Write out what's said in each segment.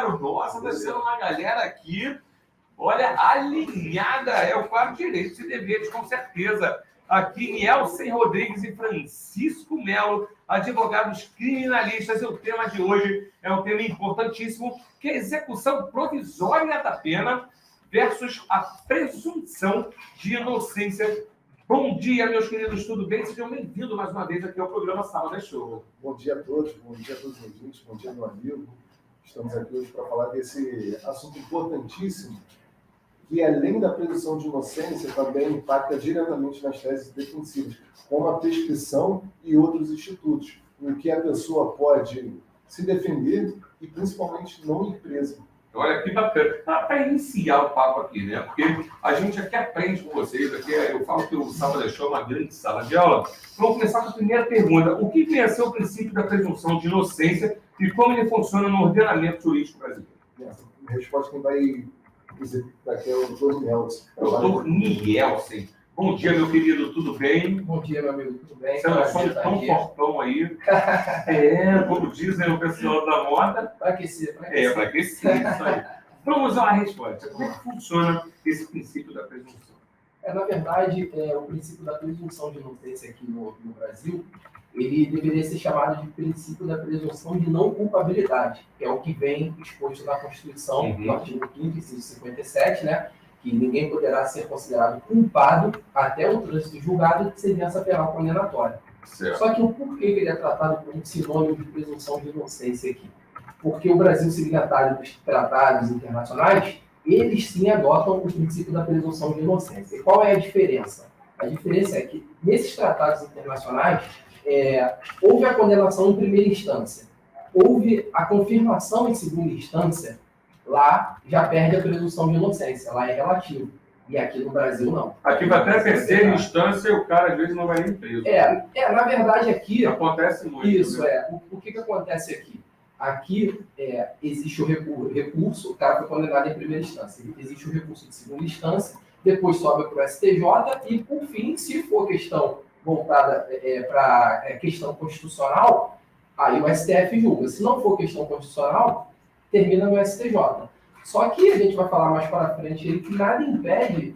claro. Nossa, tá sendo uma galera aqui, olha, alinhada. É o quadro Direitos e Deveres, com certeza. Aqui, Nielsen Rodrigues e Francisco Melo, advogados criminalistas. E o tema de hoje é um tema importantíssimo, que é a execução provisória da pena versus a presunção de inocência. Bom dia, meus queridos, tudo bem? Sejam bem-vindos mais uma vez aqui ao programa Sábado é Show. Bom dia a todos os ouvintes, bom dia, meu amigo. Estamos aqui hoje para falar desse assunto importantíssimo, que além da presunção de inocência, também impacta diretamente nas teses defensivas, como a prescrição e outros institutos, em que a pessoa pode se defender e principalmente não ir presa. Olha que bacana. Para iniciar o papo aqui, né? Porque a gente aqui aprende com vocês, aqui eu falo que o Sábado é Show é uma grande sala de aula. Vamos começar com a primeira pergunta. O que vem a ser o princípio da presunção de inocência e como ele funciona no ordenamento jurídico brasileiro? A resposta quem vai executar aqui é o Dr. Nielsen. Doutor Nielsen. Bom dia, meu querido, tudo bem? Bom dia, meu amigo, tudo bem? Você é um som tão fortão aí. Como dizem o pessoal da moda. Para aquecer, Para aquecer, isso aí. Vamos a uma resposta. Como é que funciona esse princípio da presunção? Na verdade, o princípio da presunção de inocência aqui no Brasil, ele deveria ser chamado de princípio da presunção de não culpabilidade, que é o que vem exposto na Constituição, no artigo 5º, inciso 57, né? Que ninguém poderá ser considerado culpado até o trânsito julgado de sentença penal condenatória. Certo. Só que o porquê que ele é tratado como sinônimo de presunção de inocência aqui? Porque o Brasil, signatário dos tratados internacionais, eles sim adotam o princípio da presunção de inocência. E qual é a diferença? A diferença é que, nesses tratados internacionais, houve a condenação em primeira instância, houve a confirmação em segunda instância, lá já perde a presunção de inocência, lá é relativo. E aqui no Brasil, não. Aqui vai até a terceira instância, o cara às vezes não vai nem preso. Na verdade, aqui... Acontece muito. Isso, O que acontece aqui? Aqui existe o recurso, o cara foi condenado em primeira instância, existe o recurso de segunda instância, depois sobe para o STJ e, por fim, se for questão voltada para questão constitucional, aí o STF julga. Se não for questão constitucional, termina no STJ. Só que a gente vai falar mais para frente que nada impede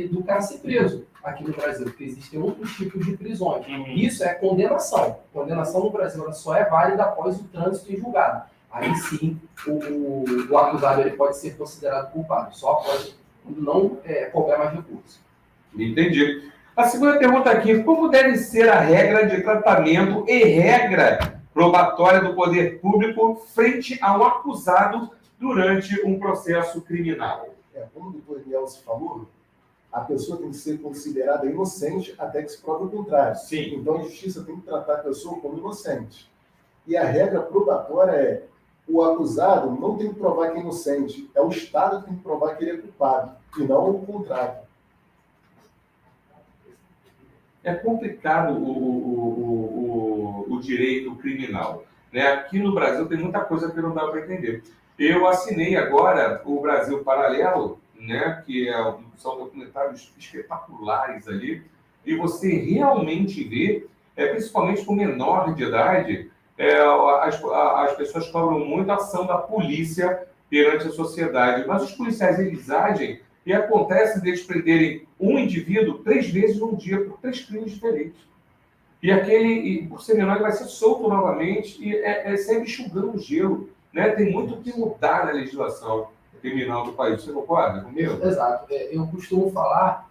do cara ser preso aqui no Brasil, porque existem outros tipos de prisões. Isso é condenação. Condenação no Brasil ela só é válida após o trânsito em julgado. Aí sim, o acusado ele pode ser considerado culpado, só após não cobrar mais recurso. Entendi. A segunda pergunta aqui, como deve ser a regra de tratamento e regra probatória do poder público frente a um acusado durante um processo criminal? Como o doutor Nielsen falou, a pessoa tem que ser considerada inocente até que se prove o contrário. Sim. Então a justiça tem que tratar a pessoa como inocente. E a regra probatória é o acusado não tem que provar que é inocente, é o Estado que tem que provar que ele é culpado, e não o contrário. É complicado o direito criminal, né? Aqui no Brasil tem muita coisa que não dá para entender. Eu assinei agora o Brasil Paralelo, né? Que são documentários espetaculares ali, e você realmente vê, principalmente com menor de idade, as pessoas cobram muito a ação da polícia perante a sociedade, mas os policiais eles agem e acontece deles prenderem um indivíduo 3 vezes num dia por 3 crimes diferentes. E por ser menor, ele vai ser solto novamente e é sempre enxugando o gelo. Né? Tem muito o que mudar na legislação criminal do país. Você concorda comigo? Exato. Eu costumo falar,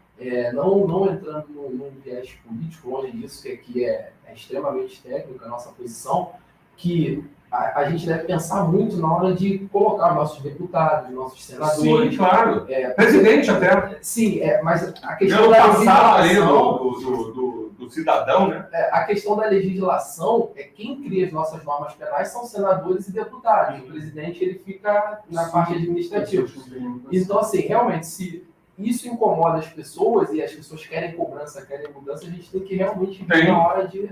não entrando num viés político, longe disso, que aqui é extremamente técnico a nossa posição, que a gente deve pensar muito na hora de colocar nossos deputados, nossos senadores. Sim, claro. Presidente até. Sim, mas a questão da legislação... do cidadão, né? A questão da legislação quem cria as nossas normas penais são senadores e deputados. O presidente ele fica na parte administrativa. Então, assim, realmente, se isso incomoda as pessoas e as pessoas querem cobrança, querem mudança, a gente tem que realmente ver na hora de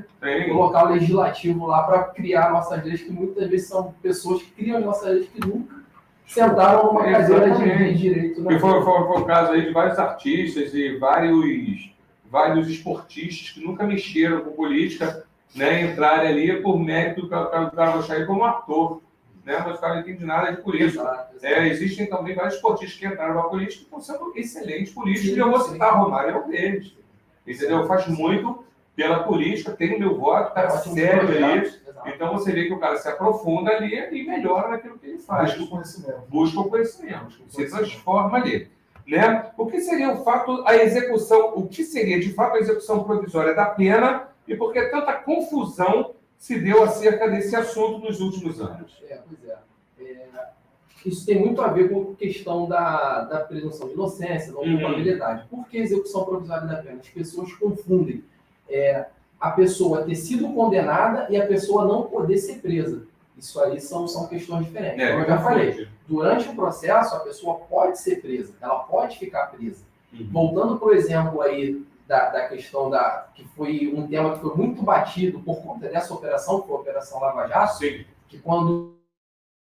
colocar o legislativo lá para criar nossas leis, que muitas vezes são pessoas que criam nossas leis que nunca sentaram numa cadeira de direito. E foi o caso aí de vários artistas e vários esportistas que nunca mexeram com política, né, entrarem ali por mérito do cara achar ele como ator. né? Mas o cara não entende nada de política. Exato. Existem também vários esportistas que entraram na política e estão sendo excelentes políticos, Sim, e eu vou sim. citar Romário é um deles. Entendeu? Faz muito pela política, tem o meu voto, cara Ótimo sério projeto. ali. Exato. Então você vê que o cara se aprofunda ali e melhora naquilo que ele faz. Busca o conhecimento. Busca o conhecimento, se transforma ali. Né? O que seria o fato, a execução, o que seria de fato a execução provisória da pena e por que tanta confusão se deu acerca desse assunto nos últimos anos? Pois é. Isso tem muito a ver com a questão da presunção de inocência, da culpabilidade. Por que execução provisória da pena? As pessoas confundem a pessoa ter sido condenada e a pessoa não poder ser presa. Isso aí são questões diferentes. Como eu já falei, durante o processo a pessoa pode ser presa, ela pode ficar presa. Voltando, por exemplo, aí da questão que foi um tema que foi muito batido por conta dessa operação, que foi a Operação Lava Jato, que quando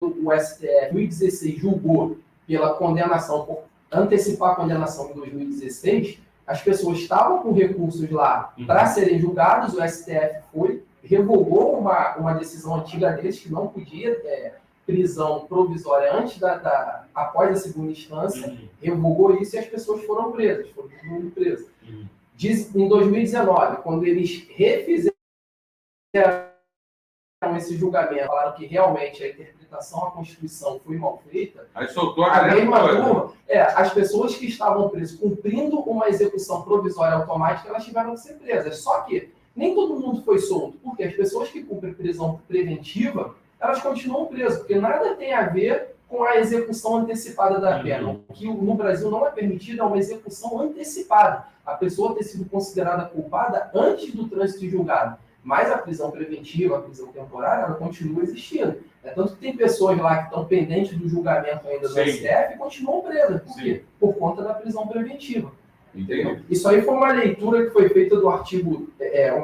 o STF, em 2016, julgou pela condenação, por antecipar a condenação em 2016, as pessoas estavam com recursos lá para serem julgados, o STF revogou uma decisão antiga deles que não podia prisão provisória após a segunda instância, revogou isso e as pessoas foram presas, Em 2019, quando eles refizeram esse julgamento, falaram que realmente a interpretação à Constituição foi mal feita, aí soltou a mesma turma, as pessoas que estavam presas cumprindo uma execução provisória automática, elas tiveram que ser presas. Só que nem todo mundo foi solto, porque as pessoas que cumprem prisão preventiva, elas continuam presas, porque nada tem a ver com a execução antecipada da pena. O que no Brasil não é permitido é uma execução antecipada. A pessoa ter sido considerada culpada antes do trânsito julgado. Mas a prisão preventiva, a prisão temporária, ela continua existindo. Tanto que tem pessoas lá que estão pendentes do julgamento ainda do STF e continuam presas. Por quê? Por conta da prisão preventiva. Entendeu? Isso aí foi uma leitura que foi feita do artigo,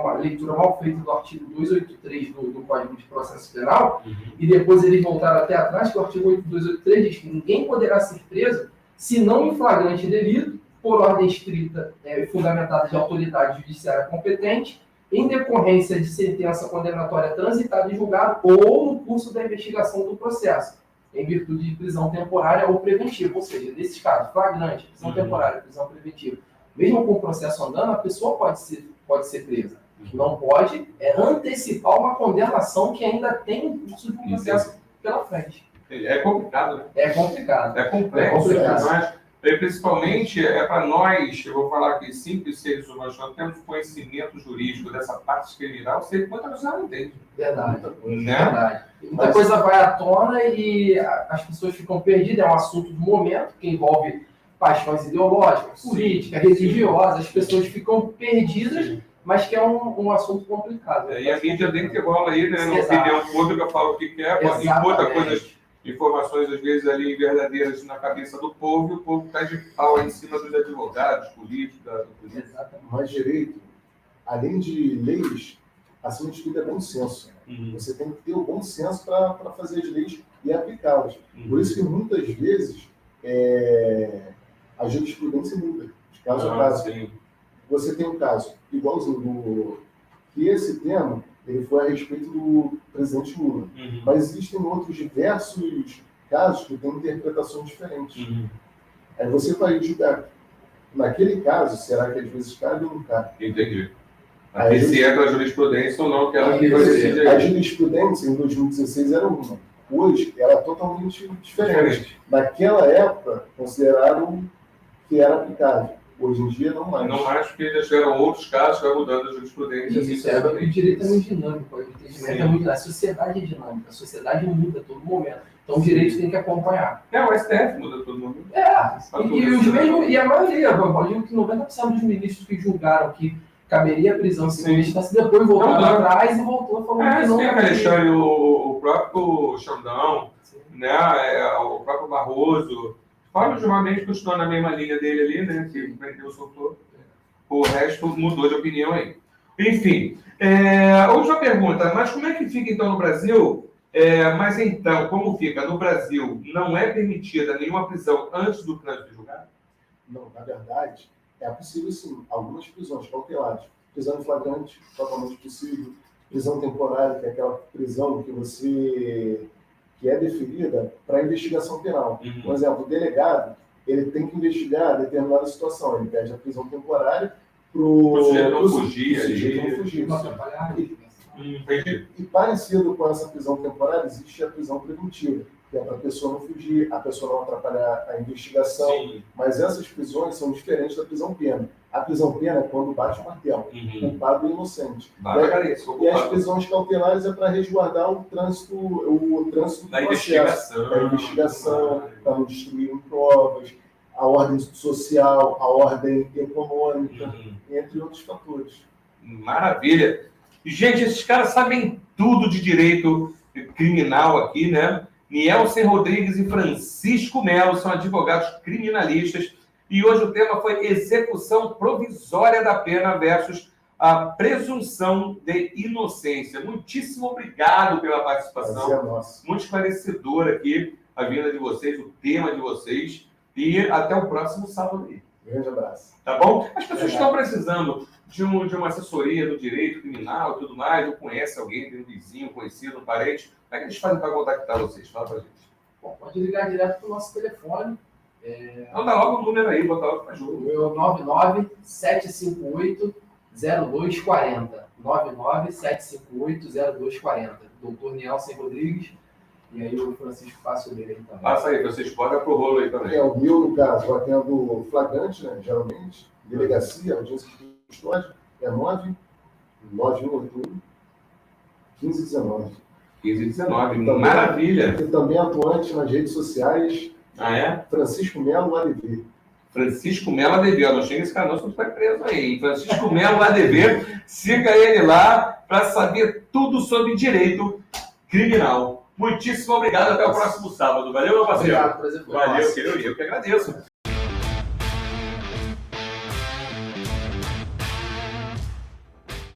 uma leitura mal feita do artigo 283 do Código de Processo Penal, e depois eles voltaram até atrás, que o artigo 283 diz que ninguém poderá ser preso se não em flagrante delito, por ordem escrita e fundamentada de autoridade judiciária competente, em decorrência de sentença condenatória transitada em julgado ou no curso da investigação do processo, em virtude de prisão temporária ou preventiva. Ou seja, nesses casos, flagrante, prisão temporária, prisão preventiva, mesmo com o processo andando, a pessoa pode ser presa. O que não pode antecipar uma condenação que ainda tem um curso de um processo pela frente. É complicado, né? É complicado. É complexo, mas principalmente para nós, eu vou falar aqui, simples seres humanos, nós temos conhecimento jurídico dessa parte criminal, você muita coisa não entende. Verdade. Né? Verdade. Muita coisa vai à tona e as pessoas ficam perdidas, é um assunto do momento, que envolve paixões ideológicas, políticas, religiosas, as pessoas ficam perdidas, mas que é um assunto complicado. E a mídia tem que rola aí, né? Na opinião pública, fala o que quer, importa coisas, informações às vezes ali verdadeiras na cabeça do povo, e o povo está de pau em cima dos advogados, políticos. Mas direito, além de leis, acima de tudo é bom senso. Você tem que ter o bom senso para fazer as leis e aplicá-las. Por isso que muitas vezes a jurisprudência muda, de caso a caso. Sim. Você tem um caso igualzinho que esse tema ele foi a respeito do presidente Lula. Mas existem outros diversos casos que têm interpretações diferentes. Aí você vai julgar. Naquele caso, será que às vezes cabe ou não cabe? Entendi. Aí se é da jurisprudência ou não, que ela que vai decidir. A jurisprudência em 2016 era uma. Hoje, ela é totalmente diferente. Naquela época, consideraram que era aplicável. Hoje em dia, não mais. Não mais, porque já tiveram outros casos que vai mudando a jurisprudência. O direito é muito dinâmico, o entendimento é muito. A sociedade é dinâmica, a sociedade muda a todo momento. Então o direito tem que acompanhar. O STF muda a todo momento. E a maioria, eu digo que 90% dos ministros que julgaram que caberia a prisão sem instância, depois voltaram atrás e voltou falando que não. Tem Alexandre, o próprio Xandão, né, o próprio Barroso. Fábio Gilmar continuou na mesma linha dele ali, né? Que prendeu, soltou. O resto mudou de opinião aí. Enfim, última pergunta. Mas como é que fica então no Brasil? Mas então, como fica? No Brasil, não é permitida nenhuma prisão antes do trânsito julgado? Não, na verdade, é possível sim. Algumas prisões cautelares. Prisão em flagrante, totalmente possível. Prisão temporária, que é aquela prisão que você que é deferida para investigação penal. Uhum. Por exemplo, o delegado, ele tem que investigar determinada situação, ele pede a prisão temporária para O sujeito não fugir ali. fugir. Não atrapalhar. Entendi. E parecido com essa prisão temporária, existe a prisão preventiva, que é para a pessoa não fugir, a pessoa não atrapalhar a investigação, Sim. mas essas prisões são diferentes da prisão pena. A prisão pena é quando bate o martelo, Uhum. culpado e inocente. Bacana, E as prisões cautelares é para resguardar o trânsito do da processo, da investigação. investigação, para não destruir provas, a ordem social, a ordem econômica, Uhum. entre outros fatores. Maravilha. Gente, esses caras sabem tudo de direito criminal aqui, né? Nielsen Rodrigues e Francisco Melo são advogados criminalistas. E hoje o tema foi execução provisória da pena versus a presunção de inocência. Muitíssimo obrigado pela participação. Prazer é nosso. Muito esclarecedor aqui a vinda de vocês, o tema de vocês. E até o próximo sábado aí. Grande abraço. Tá bom? As pessoas estão precisando de uma assessoria do direito criminal e tudo mais, ou conhece alguém, tem um vizinho, conhecido, um parente. Como é que eles fazem para contactar vocês? Fala pra gente. Bom, pode ligar direto para o nosso telefone. Então dá logo o número aí, bota logo pra O jogo. meu 99758-0240. 99758-0240. Doutor Nielsen Rodrigues. E aí o Francisco passa o dele aí também. Passa aí, vocês podem pro rolo aí também. É, o meu, no caso, eu atendo flagrante, né, geralmente, delegacia, audiência de custódia, é 99181 1519. 15 e 19. Também- Maravilha. E também atuante nas redes sociais, Ah, é? Francisco Melo ADV. Francisco Melo ADV. Ó, não chega esse cara não, senão tu vai preso aí, hein? Francisco Melo ADV. Siga ele lá para saber tudo sobre direito criminal. Muitíssimo obrigado. Até o próximo sábado. Valeu, meu parceiro. Obrigado, prazer foi Valeu, nosso. querido. Eu que agradeço.